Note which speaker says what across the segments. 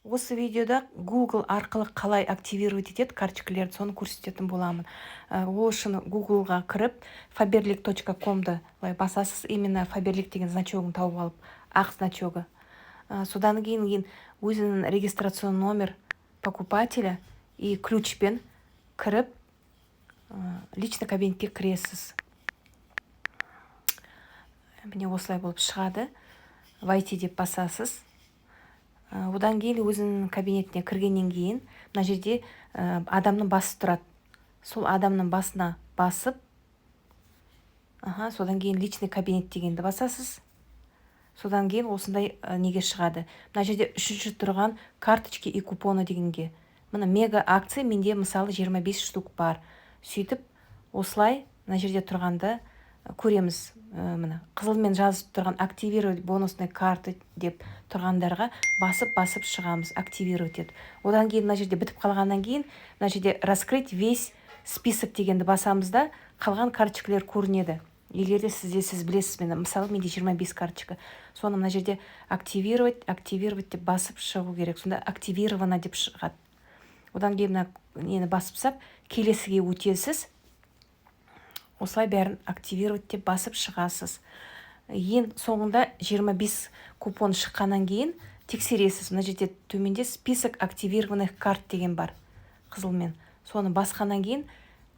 Speaker 1: Осы видеода Google арқылы қалай активировать етеді карточкалерді, соны көрсететін боламын. Ол үшін Google-ға кіріп, faberlic.com-ды басасыз, именно Faberlic деген значогын тауып алып, ақ значогы. Содан кейін өзінің регистрационный номер покупателя и ключпен кіріп, личный кабинетке кіресіз. Міне осылай болып шығады. Войти деп басасыз. Одан кейін өзінің кабинетіне кіргеннен кейін мына жерде адамның басы тұрады. Сол адамның басына басып, содан кейін личный кабинет дегенді басасыз. Содан кейін осындай неге шығады. Мына жерде үшінші тұрған карточки и купоны дегенге. Мына мега акция менде мысалы 25 штук бар. Сөйтіп, осылай мына жерде тұрғанды көреміз. Мына қызылмен жазып тұрған активировать бонусный карты деп тұрғандарға басып шығамыз, активировать ет. Одан кейін мына жерде бітіп қалғаннан кейін мына жерде раскрыть весь список дегенді басамыз да, қалған карточкалар көрінеді. Егер де сіз білесіз, мысалы менде 25 карточка. Соны мына жерде активировать деп басып шығу керек. Сонда активировано деп шығады. Одан кейін нені басыпсақ, келесіге өтесіз. Осылай бәрін активировать деп басып шығасыз. Ең соңында 25 купон шыққаннан кейін тексересіз. Мына жерде төменде список активированных карт деген бар, қызылмен. Соны басқаннан кейін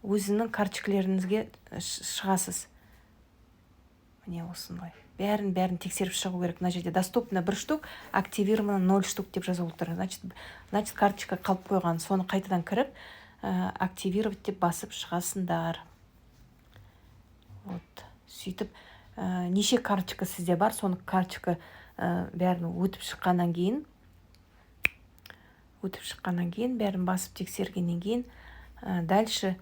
Speaker 1: өзінің карточкаларыңызге шығасыз. Міне осындай. Бәрін тексеріп шығу керек. Мына жерде доступно 1 штук, активировано 0 штук деп жазылып тұр. Значит, карточка қалып қойған. Соны қайтадан кіріп, активировать деп басып шығасыңдар. Сөйтіп, неше карточка сізде бар, соны карточка бәрін өтіп шыққаннан кейін, бәрін басып тексергеннен кейін, дальше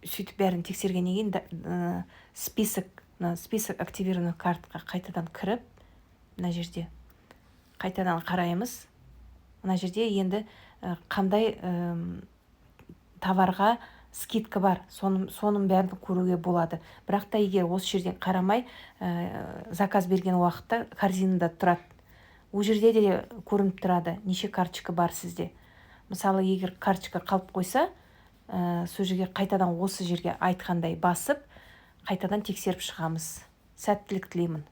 Speaker 1: сөйтіп бәрін тексергеннен кейін список активированных картқа қайтадан кіріп, мына жерде қайтадан қараймыз. Мына жерде енді қандай товарға скидка бар, соның бәрін көруге болады. Бірақ та егер осы жерден қарамай заказ берген уақытта корзинада тұрады. Ол жерде де көрініп тұрады, неше карточка бар сізде. Мысалы, егер карточка қалып қойса, сол жерге қайтадан осы жерге айтқандай басып, қайтадан тексеріп шығамыз. Сәттілік тілеймін.